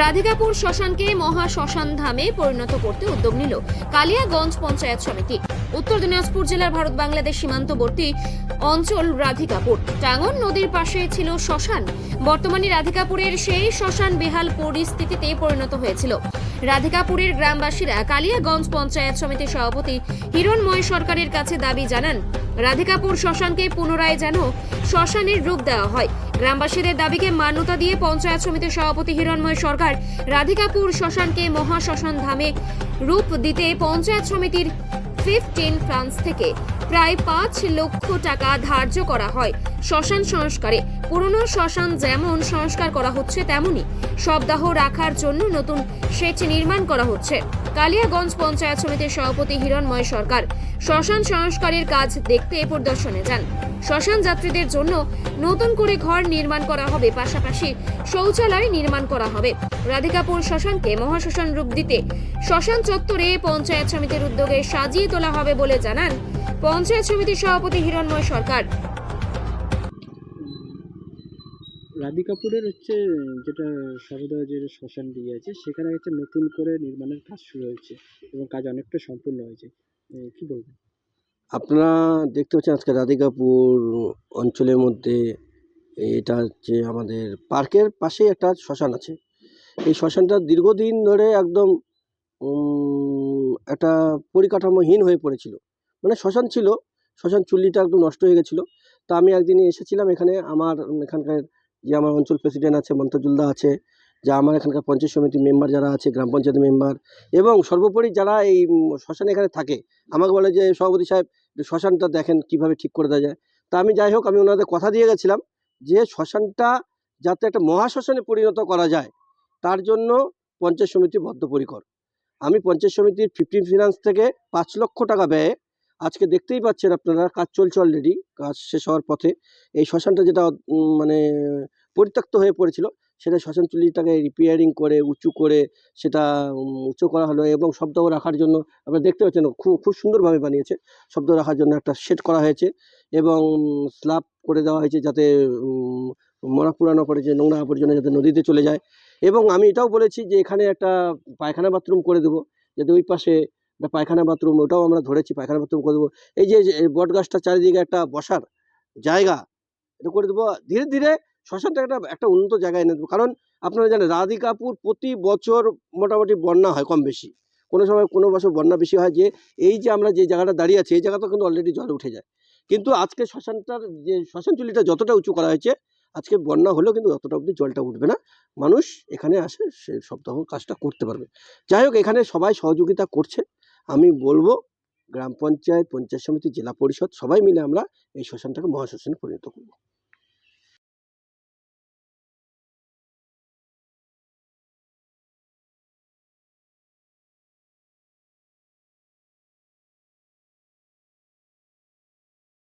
রাধিকাপুর শ্মশানকে মহা শ্মশান ধামে পরিণত করতে উদ্যোগ নিল কালিয়াগঞ্জ পঞ্চায়েত সমিতি। উত্তর দিনাজপুর জেলার ভারত বাংলাদেশ সীমান্তবর্তী অঞ্চল রাধিকাপুর টাঙ্গন নদীর পাশে ছিল শ্মশান। বর্তমানে রাধিকাপুরের সেই শ্মশান বেহাল পরিস্থিতিতে পরিণত হয়েছিল। রাধিকাপুরের গ্রামবাসীরা কালিয়াগঞ্জ পঞ্চায়েত সমিতির সভাপতি হিরণময় সরকারের কাছে দাবি জানান, রাধিকাপুর শ্মশানকে পুনরায় যেন শ্মশানের রূপ দেওয়া হয়। গ্রামবাসীদের দাবিকে মান্যতা দিয়ে পঞ্চায়েত সমিতির সভাপতি হিরণময় সরকার রাধিকাপুর শ্মশানকে মহা শ্মশান ধামে রূপ দিতে পঞ্চায়েত সমিতির 15 ফান্ডস থেকে প্রায় 5 লক্ষ টাকা ধার্য করা হয়। শ্মশান সংস্কারে পুরনো শ্মশান যেমন সংস্কার করা হচ্ছে, তেমনি শবদাহ রাখার জন্য নতুন সেচ নির্মাণ করা হচ্ছে। কালিয়াগঞ্জ পঞ্চায়েত সমিতির সভাপতি হিরণময় সরকার শ্মশান সংস্কারের কাজ দেখতে পরিদর্শনে যান। শ্মশান যাত্রীদের জন্য নতুন করে ঘর নির্মাণ করা হবে, পাশাপাশি শৌচালয় নির্মাণ করা হবে। রাধিকাপুর শ্মশানকে মহাশ্মশান রূপ দিতে শ্মশান চত্বরে পঞ্চায়েত সমিতির উদ্যোগে সাজিয়ে তোলা হবে বলে জানান পঞ্চায়েত সমিতির সভাপতি হিরণময় সরকার। রাধিকাপুরের যেটা সর্বদা যে শ্মশান দিয়ে আছে, সেখানে নতুন করে নির্মাণের কাজ শুরু হয়েছে এবং কাজ অনেকটা সম্পূর্ণ হয়েছে। কি বলবেন? আপনারা দেখতে পাচ্ছেন আজকে রাধিকাপুর অঞ্চলের মধ্যে এটা হচ্ছে আমাদের পার্কের পাশেই একটা শ্মশান আছে। এই শ্মশানটা দীর্ঘদিন ধরে একদম একটা পরিকাঠামোহীন হয়ে পড়েছিল। মানে শ্মশান ছিল, শ্মশান চুল্লিটা একদম নষ্ট হয়ে গেছিলো। তো আমি একদিন এসেছিলাম এখানে, আমার এখানকার যে আমার অঞ্চল প্রেসিডেন্ট আছে, মন্তজুলদা আছে, যা আমার এখানকার পঞ্চায়েত সমিতির মেম্বার যারা আছে, গ্রাম পঞ্চায়েত মেম্বার, এবং সর্বোপরি যারা এই শ্মশানে এখানে থাকে, আমাকে বলে যে সভাপতি সাহেব শ্মশানটা দেখেন কীভাবে ঠিক করে দেওয়া যায়। তা আমি যাই হোক, আমি ওনাদের কথা দিয়ে গেছিলাম যে শ্মশানটা যাতে একটা মহাশ্মশানে পরিণত করা যায়, তার জন্য পঞ্চায়েত সমিতি বদ্ধপরিকর। আমি পঞ্চায়েত সমিতির 15 ফিনান্স থেকে 5 লক্ষ টাকা ব্যয়ে, আজকে দেখতেই পাচ্ছেন আপনারা কাজ চলছে, অলরেডি কাজ শেষ হওয়ার পথে। এই শ্মশানটা যেটা মানে পরিত্যক্ত হয়ে পড়েছিল, সেটা শ্মশান চুল্লিটাকে রিপেয়ারিং করে উঁচু করে সেটা উঁচু করা হলো, এবং শব্দ রাখার জন্য আপনারা দেখতে পাচ্ছেন খুব সুন্দরভাবে বানিয়েছে। শব্দ রাখার জন্য একটা শেড করা হয়েছে এবং স্ল্যাব করে দেওয়া হয়েছে, যাতে মরা পুরানো করে যে নোংরা আবর্জনা যাতে নদীতে চলে যায়। এবং আমি এটাও বলেছি যে এখানে একটা পায়খানা বাথরুম করে দেবো, যাতে ওই পাশে একটা পায়খানা বাথরুম, ওটাও আমরা ধরেছি, পায়খানা বাথরুম করে দেবো। এই যে বট গাছটা চারিদিকে একটা বসার জায়গা, এটা করে দেবো। ধীরে ধীরে শ্মশানটা একটা উন্নত জায়গায় এনে দেবো। কারণ আপনারা জানেন রাধিকাপুর প্রতি বছর মোটামুটি বন্যা হয় কম বেশি, কোনো সময় কোনো বছর বন্যা বেশি হয়। যে এই যে আমরা যে জায়গাটা দাঁড়িয়ে আছি, এই জায়গাটা কিন্তু অলরেডি জল উঠে যায়। কিন্তু আজকে শ্মশানটার যে শ্মশান চুল্লিটা যতটা উঁচু করা হয়েছে, আজকে বন্যা হলেও কিন্তু অতটা অবধি জলটা উঠবে না। মানুষ এখানে আসে সে সপ্তাহ কাজটা করতে পারবে। যাই হোক, এখানে সবাই সহযোগিতা করছে। আমি বলবো গ্রাম পঞ্চায়েত, পঞ্চায়েত সমিতি, জেলা পরিষদ সবাই মিলে আমরা এই শ্মশানটাকে মহাশ্মশানে পরিণত করব।